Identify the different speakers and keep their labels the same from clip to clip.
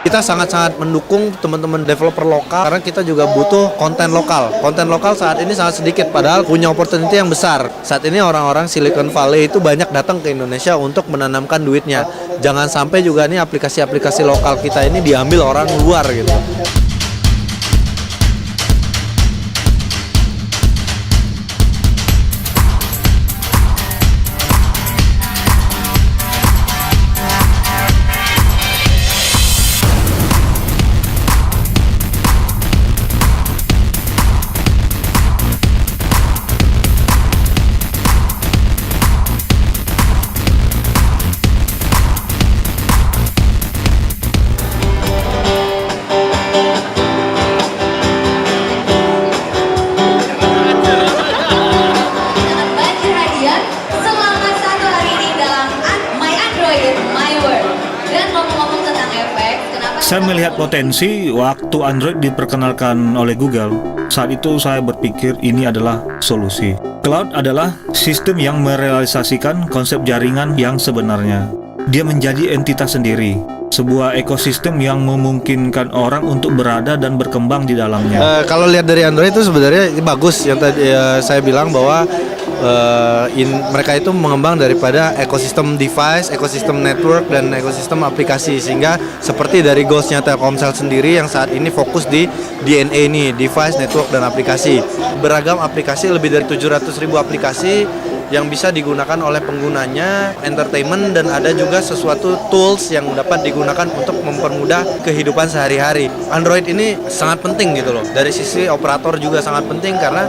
Speaker 1: Kita sangat-sangat mendukung teman-teman developer lokal karena kita juga butuh konten lokal. Konten lokal saat ini sangat sedikit padahal punya opportunity yang besar. Saat ini orang-orang Silicon Valley itu banyak datang ke Indonesia untuk menanamkan duitnya. Jangan sampai juga nih aplikasi-aplikasi lokal kita ini diambil orang luar gitu.
Speaker 2: Saya melihat potensi waktu Android diperkenalkan oleh Google. Saat itu saya berpikir ini adalah solusi. Cloud adalah sistem yang merealisasikan konsep jaringan yang sebenarnya. Dia menjadi entitas sendiri, sebuah ekosistem yang memungkinkan orang untuk berada dan berkembang di dalamnya.
Speaker 1: Kalau lihat dari Android itu sebenarnya bagus yang tadi saya bilang bahwa mereka itu mengembang daripada ekosistem device, ekosistem network, dan ekosistem aplikasi, sehingga seperti dari goalsnya Telkomsel sendiri yang saat ini fokus di DNA ini, device, network, dan aplikasi. Beragam aplikasi, lebih dari 700.000 aplikasi yang bisa digunakan oleh penggunanya, entertainment, dan ada juga sesuatu tools yang dapat digunakan untuk mempermudah kehidupan sehari-hari. Android ini sangat penting gitu loh. Dari sisi operator juga sangat penting karena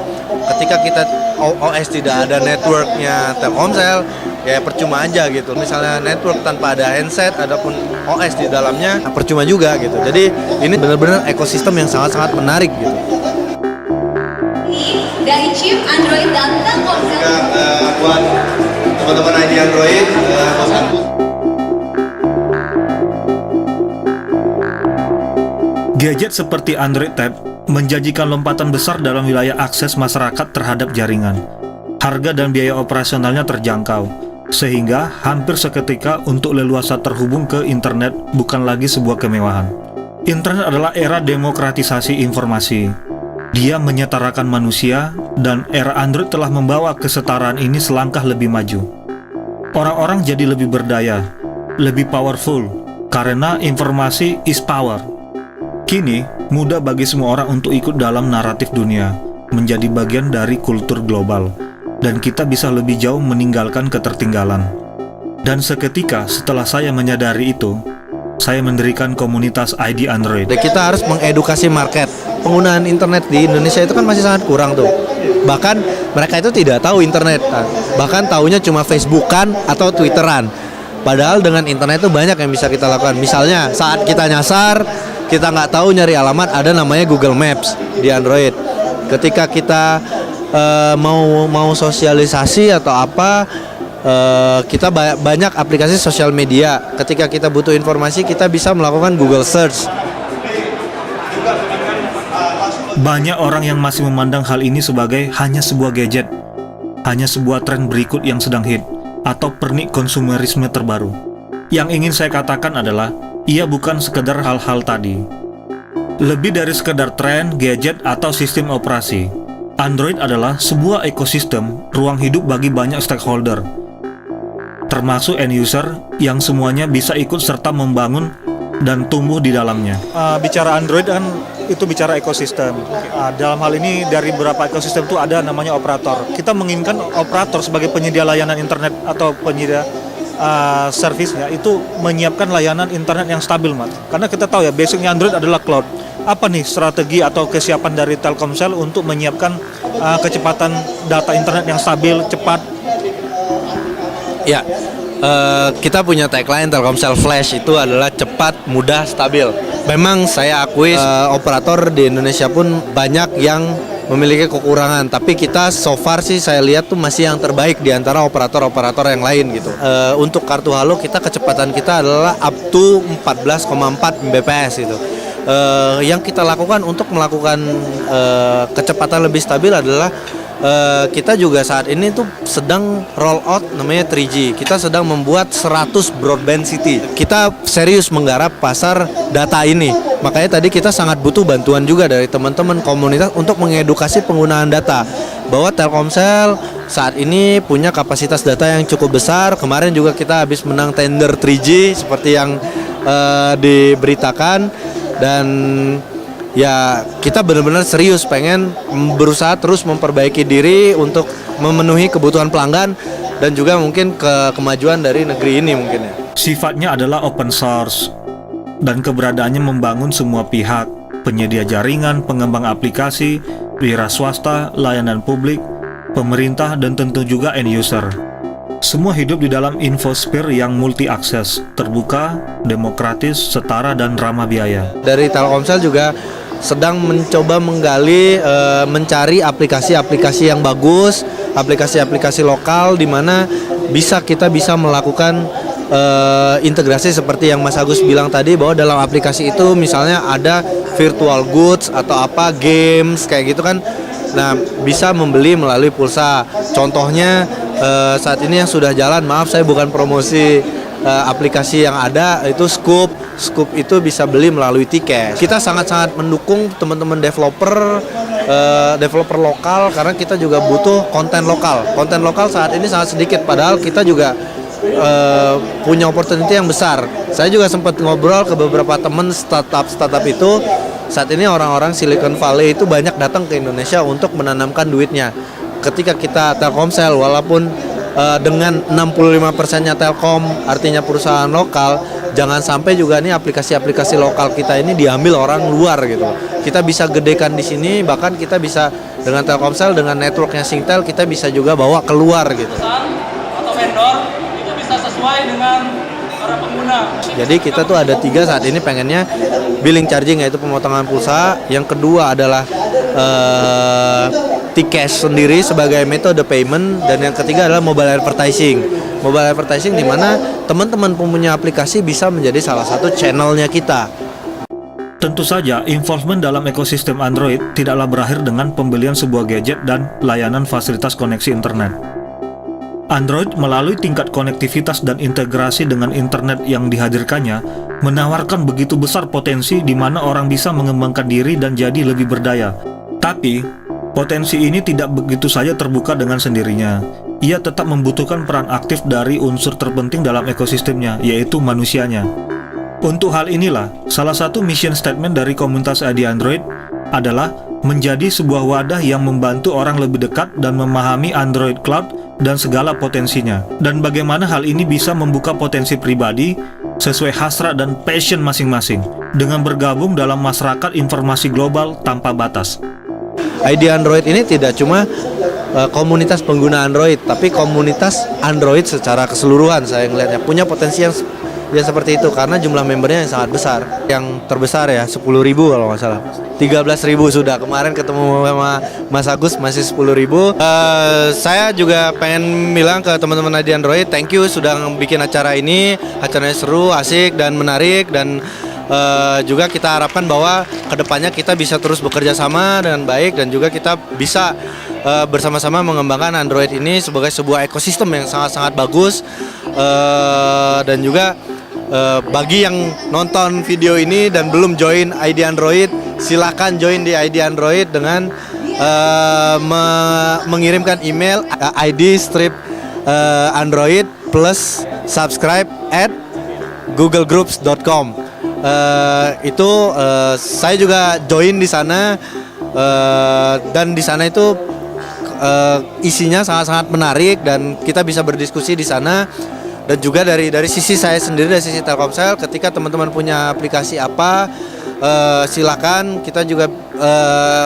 Speaker 1: ketika kita OS tidak ada networknya Telkomsel, ya percuma aja gitu. Misalnya network tanpa ada handset, adapun OS di dalamnya, percuma juga gitu. Jadi ini benar-benar ekosistem yang sangat-sangat menarik gitu.
Speaker 3: Dari chip Android dan Telkomsel.
Speaker 1: Buat teman-teman ID Android,
Speaker 2: Gadget seperti Android Tab menjanjikan lompatan besar dalam wilayah akses masyarakat terhadap jaringan. Harga dan biaya operasionalnya terjangkau, sehingga hampir seketika untuk leluasa terhubung ke internet bukan lagi sebuah kemewahan. Internet adalah era demokratisasi informasi. Dia menyetarakan manusia, dan era Android telah membawa kesetaraan ini selangkah lebih maju. Orang-orang jadi lebih berdaya, lebih powerful, karena informasi is power. Kini, mudah bagi semua orang untuk ikut dalam naratif dunia, menjadi bagian dari kultur global, dan kita bisa lebih jauh meninggalkan ketertinggalan. Dan seketika setelah saya menyadari itu, saya mendirikan komunitas ID Android.
Speaker 1: Kita harus mengedukasi market. Penggunaan internet di Indonesia itu kan masih sangat kurang tuh. Bahkan mereka itu tidak tahu internet. Bahkan taunya cuma Facebookan atau Twitteran. Padahal dengan internet itu banyak yang bisa kita lakukan. Misalnya saat kita nyasar, kita nggak tahu nyari alamat, ada namanya Google Maps di Android. Ketika kita mau sosialisasi atau apa, kita banyak aplikasi sosial media. Ketika kita butuh informasi, kita bisa melakukan Google Search.
Speaker 2: Banyak orang yang masih memandang hal ini sebagai hanya sebuah gadget, hanya sebuah tren berikut yang sedang hit, atau pernik konsumerisme terbaru. Yang ingin saya katakan adalah, ia bukan sekedar hal-hal tadi. Lebih dari sekedar tren, gadget, atau sistem operasi. Android adalah sebuah ekosistem, ruang hidup bagi banyak stakeholder, termasuk end user yang semuanya bisa ikut serta membangun dan tumbuh di dalamnya.
Speaker 4: Bicara Android kan itu bicara ekosistem. Dalam hal ini dari beberapa ekosistem itu ada namanya operator. Kita menginginkan operator sebagai penyedia layanan internet atau penyedia servisnya itu menyiapkan layanan internet yang stabil, Mas. Karena kita tahu ya basicnya Android adalah cloud. Apa nih strategi atau kesiapan dari Telkomsel untuk menyiapkan kecepatan data internet yang stabil, cepat?
Speaker 1: Ya, kita punya tagline Telkomsel Flash itu adalah cepat, mudah, stabil. Memang saya akui operator di Indonesia pun banyak yang memiliki kekurangan, tapi kita so far sih saya lihat tuh masih yang terbaik di antara operator-operator yang lain gitu. Untuk kartu Halo kecepatan kita adalah up to 14,4 Mbps gitu. Yang kita lakukan untuk melakukan kecepatan lebih stabil adalah kita juga saat ini tuh sedang roll out namanya 3G. Kita sedang membuat 100 broadband city. Kita serius menggarap pasar data ini. Makanya tadi kita sangat butuh bantuan juga dari teman-teman komunitas untuk mengedukasi penggunaan data. Bahwa Telkomsel saat ini punya kapasitas data yang cukup besar. Kemarin juga kita habis menang tender 3G seperti yang diberitakan, dan ya kita benar-benar serius pengen berusaha terus memperbaiki diri untuk memenuhi kebutuhan pelanggan dan juga mungkin kemajuan dari negeri ini mungkin ya.
Speaker 2: Sifatnya adalah open source dan keberadaannya membangun semua pihak, penyedia jaringan, pengembang aplikasi, wira swasta, layanan publik, pemerintah, dan tentu juga end user. Semua hidup di dalam infosphere yang multi-akses, terbuka, demokratis, setara, dan ramah biaya.
Speaker 1: Dari Telkomsel juga sedang mencoba menggali, mencari aplikasi-aplikasi yang bagus, aplikasi-aplikasi lokal di mana kita bisa melakukan integrasi seperti yang Mas Agus bilang tadi, bahwa dalam aplikasi itu misalnya ada virtual goods atau apa games kayak gitu kan. Nah, bisa membeli melalui pulsa. Contohnya saat ini yang sudah jalan, maaf saya bukan promosi aplikasi yang ada, itu Scoop itu bisa beli melalui tiket. Kita sangat-sangat mendukung teman-teman developer lokal karena kita juga butuh konten lokal. Konten lokal saat ini sangat sedikit, padahal kita juga punya opportunity yang besar. Saya juga sempat ngobrol ke beberapa teman startup itu. Saat ini orang-orang Silicon Valley itu banyak datang ke Indonesia untuk menanamkan duitnya. Ketika kita Telkomsel, walaupun dengan 65%-nya Telkom, artinya perusahaan lokal, jangan sampai juga nih aplikasi-aplikasi lokal kita ini diambil orang luar gitu. Kita bisa gedekan di sini, bahkan kita bisa dengan Telkomsel, dengan networknya Singtel, kita bisa juga bawa keluar gitu.
Speaker 5: Atau vendor itu bisa sesuai dengan para pengguna.
Speaker 1: Jadi kita tuh ada 3 saat ini pengennya billing charging, yaitu pemotongan pulsa. Yang kedua adalah T-Cash sendiri sebagai metode payment, dan yang ketiga adalah mobile advertising. Mobile advertising di mana teman-teman punya aplikasi bisa menjadi salah satu channelnya kita.
Speaker 2: Tentu saja, involvement dalam ekosistem Android tidaklah berakhir dengan pembelian sebuah gadget dan layanan fasilitas koneksi internet. Android melalui tingkat konektivitas dan integrasi dengan internet yang dihadirkannya menawarkan begitu besar potensi di mana orang bisa mengembangkan diri dan jadi lebih berdaya. Tapi, potensi ini tidak begitu saja terbuka dengan sendirinya. Ia tetap membutuhkan peran aktif dari unsur terpenting dalam ekosistemnya, yaitu manusianya. Untuk hal inilah, salah satu mission statement dari komunitas ID Android adalah menjadi sebuah wadah yang membantu orang lebih dekat dan memahami Android Cloud dan segala potensinya, dan bagaimana hal ini bisa membuka potensi pribadi sesuai hasrat dan passion masing-masing dengan bergabung dalam masyarakat informasi global tanpa batas.
Speaker 1: ID Android ini tidak cuma komunitas pengguna Android, tapi komunitas Android secara keseluruhan. Saya ngelihatnya punya potensi yang seperti itu karena jumlah membernya yang sangat besar. Yang terbesar ya 10.000 kalau nggak salah. 13.000 sudah. Kemarin ketemu sama Mas Agus masih 10.000. Saya juga pengen bilang ke teman-teman ID Android, thank you sudah bikin acara ini. Acaranya seru, asik dan menarik, dan juga kita harapkan bahwa kedepannya kita bisa terus bekerja sama dengan baik, dan juga kita bisa bersama-sama mengembangkan Android ini sebagai sebuah ekosistem yang sangat-sangat bagus. Dan juga bagi yang nonton video ini dan belum join ID Android, silakan join di ID Android dengan mengirimkan email id_android plus subscribe at googlegroups.com. Saya juga join di sana, dan di sana itu isinya sangat-sangat menarik dan kita bisa berdiskusi di sana. Dan juga dari sisi saya sendiri, dari sisi Telkomsel, ketika teman-teman punya aplikasi apa, silakan kita juga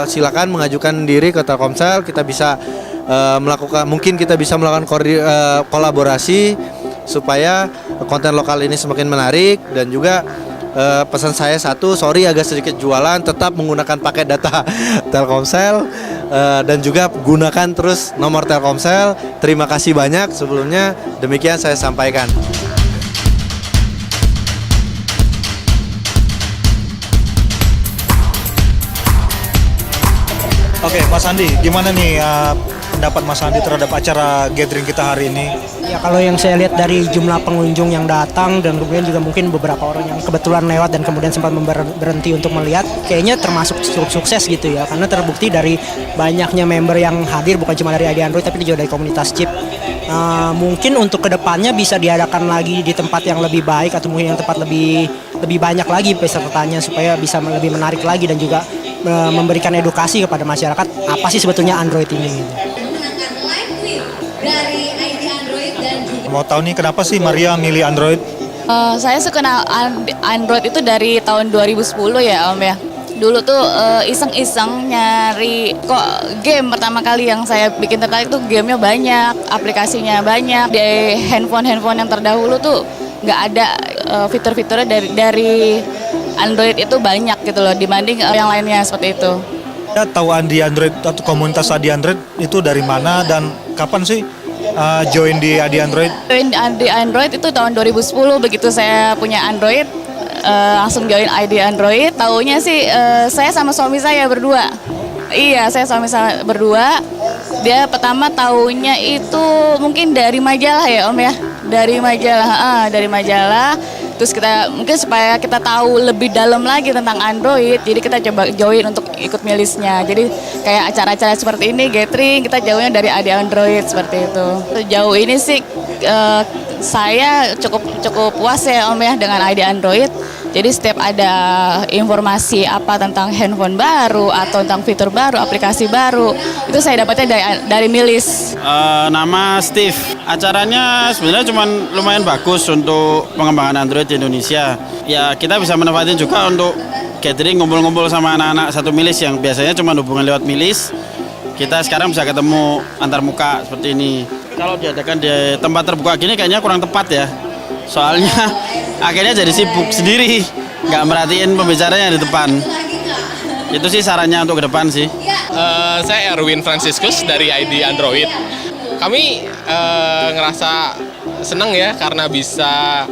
Speaker 1: silakan mengajukan diri ke Telkomsel. Kita bisa mungkin kita bisa melakukan kolaborasi supaya konten lokal ini semakin menarik. Dan juga pesan saya satu, sorry agak sedikit jualan, tetap menggunakan paket data Telkomsel, dan juga gunakan terus nomor Telkomsel. Terima kasih banyak sebelumnya, demikian saya sampaikan.
Speaker 4: Oke, Mas Andi, gimana nih pendapat Mas Andi terhadap acara gathering kita hari ini?
Speaker 6: Ya kalau yang saya lihat dari jumlah pengunjung yang datang dan kemudian juga mungkin beberapa orang yang kebetulan lewat dan kemudian sempat berhenti untuk melihat, kayaknya termasuk cukup sukses gitu ya, karena terbukti dari banyaknya member yang hadir bukan cuma dari ID Android tapi juga dari komunitas chip. Mungkin untuk kedepannya bisa diadakan lagi di tempat yang lebih baik atau mungkin yang tempat lebih banyak lagi pesertanya supaya bisa lebih menarik lagi dan juga memberikan edukasi kepada masyarakat apa sih sebetulnya Android ini gitu.
Speaker 3: Memenangkan live tweet dari ID Android dan juga
Speaker 4: Mau tahu nih kenapa sih Maria milih Android?
Speaker 7: Saya suka Android itu dari tahun 2010 ya Om ya. Dulu tuh iseng-iseng nyari kok game pertama kali yang saya bikin tertarik tuh gamenya banyak, aplikasinya banyak. Di handphone yang terdahulu tuh nggak ada fitur-fiturnya dari Android itu banyak gitu loh dibanding yang lainnya seperti itu.
Speaker 4: Ya, tahu Andi Android atau komunitas Adi Android itu dari mana dan kapan sih join di Adi Android?
Speaker 7: Join di Android itu tahun 2010 begitu saya punya Android. Langsung join ID Android. Taunya sih saya sama suami saya berdua. Iya, saya suami saya berdua. Dia pertama taunya itu mungkin dari majalah ya Om ya. Dari majalah. Terus kita mungkin supaya kita tahu lebih dalam lagi tentang Android, jadi kita coba join untuk ikut milisnya. Jadi kayak acara-acara seperti ini, gathering, kita jauhnya dari ID Android seperti itu. Jauh ini sih saya cukup puas ya Om ya dengan ID Android. Jadi setiap ada informasi apa tentang handphone baru atau tentang fitur baru, aplikasi baru, itu saya dapatnya dari milis.
Speaker 8: Nama Steve. Acaranya sebenarnya cuma lumayan bagus untuk pengembangan Android di Indonesia. Ya kita bisa manfaatin juga untuk gathering, ngumpul-ngumpul sama anak-anak satu milis yang biasanya cuma hubungan lewat milis. Kita sekarang bisa ketemu antar muka seperti ini. Kalau diadakan di tempat terbuka gini kayaknya kurang tepat ya. Soalnya akhirnya jadi sibuk sendiri, nggak merhatiin pembicaranya di depan. Itu sih sarannya untuk ke depan sih.
Speaker 9: Saya Erwin Franciscus dari ID Android. Kami ngerasa senang ya karena bisa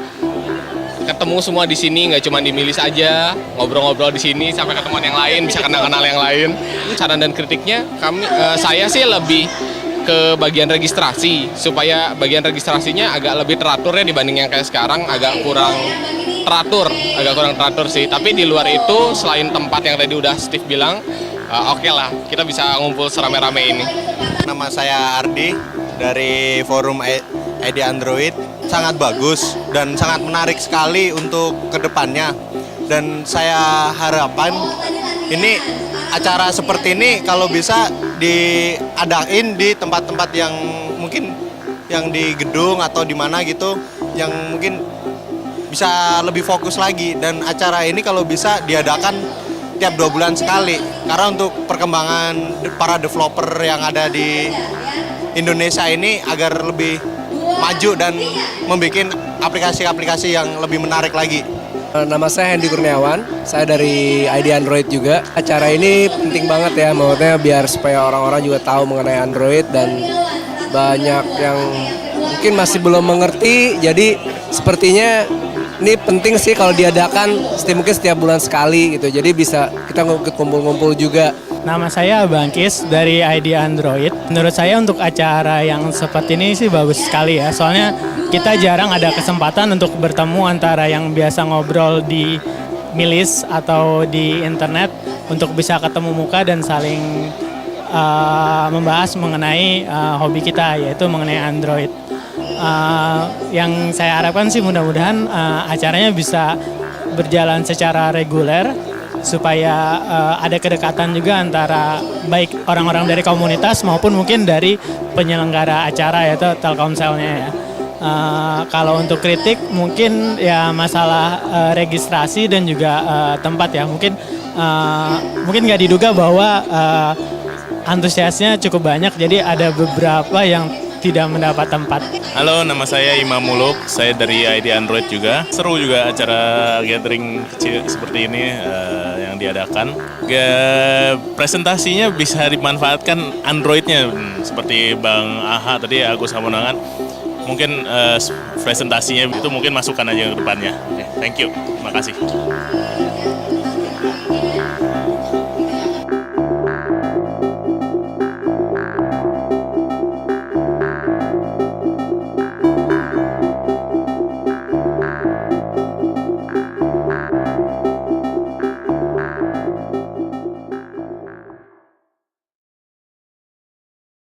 Speaker 9: ketemu semua di sini, nggak cuma di milis aja, ngobrol-ngobrol di sini sampai ketemuan yang lain, bisa kenal-kenal yang lain. Saran dan kritiknya saya sih lebih ke bagian registrasi, supaya bagian registrasinya agak lebih teratur ya dibanding yang kayak sekarang, agak kurang teratur sih. Tapi di luar itu selain tempat yang tadi udah Steve bilang, oke lah kita bisa ngumpul serame-rame ini.
Speaker 1: Nama saya Ardi dari forum ID Android. Sangat bagus dan sangat menarik sekali untuk kedepannya. Dan saya harapan ini acara seperti ini kalau bisa diadain di tempat-tempat yang mungkin yang di gedung atau di mana gitu, yang mungkin bisa lebih fokus lagi. Dan acara ini kalau bisa diadakan tiap 2 bulan sekali, karena untuk perkembangan para developer yang ada di Indonesia ini agar lebih maju dan membuat aplikasi-aplikasi yang lebih menarik lagi.
Speaker 10: Nama saya Hendy Kurniawan, saya dari ID Android juga. Acara ini penting banget ya, maksudnya biar supaya orang-orang juga tahu mengenai Android dan banyak yang mungkin masih belum mengerti. Jadi sepertinya ini penting sih kalau diadakan mungkin setiap bulan sekali gitu. Jadi bisa kita kumpul-kumpul juga.
Speaker 6: Nama saya Bangkis dari ID Android. Menurut saya untuk acara yang seperti ini sih bagus sekali ya. Soalnya kita jarang ada kesempatan untuk bertemu antara yang biasa ngobrol di milis atau di internet untuk bisa ketemu muka dan saling membahas mengenai hobi kita, yaitu mengenai Android. Yang saya harapkan sih mudah-mudahan acaranya bisa berjalan secara reguler, supaya ada kedekatan juga antara baik orang-orang dari komunitas maupun mungkin dari penyelenggara acara yaitu Telkomselnya ya. Kalau untuk kritik mungkin ya masalah registrasi dan juga tempat ya, mungkin nggak diduga bahwa antusiasnya cukup banyak, jadi ada beberapa yang tidak mendapat tempat.
Speaker 11: Halo, nama saya Imam Muluk, saya dari ID Android juga. Seru juga acara gathering kecil seperti ini yang diadakan. Presentasinya bisa dimanfaatkan Androidnya, seperti Bang Aha tadi, Agus Hamonangan. Mungkin presentasinya itu mungkin masukan aja ke depannya. Thank you, terima kasih.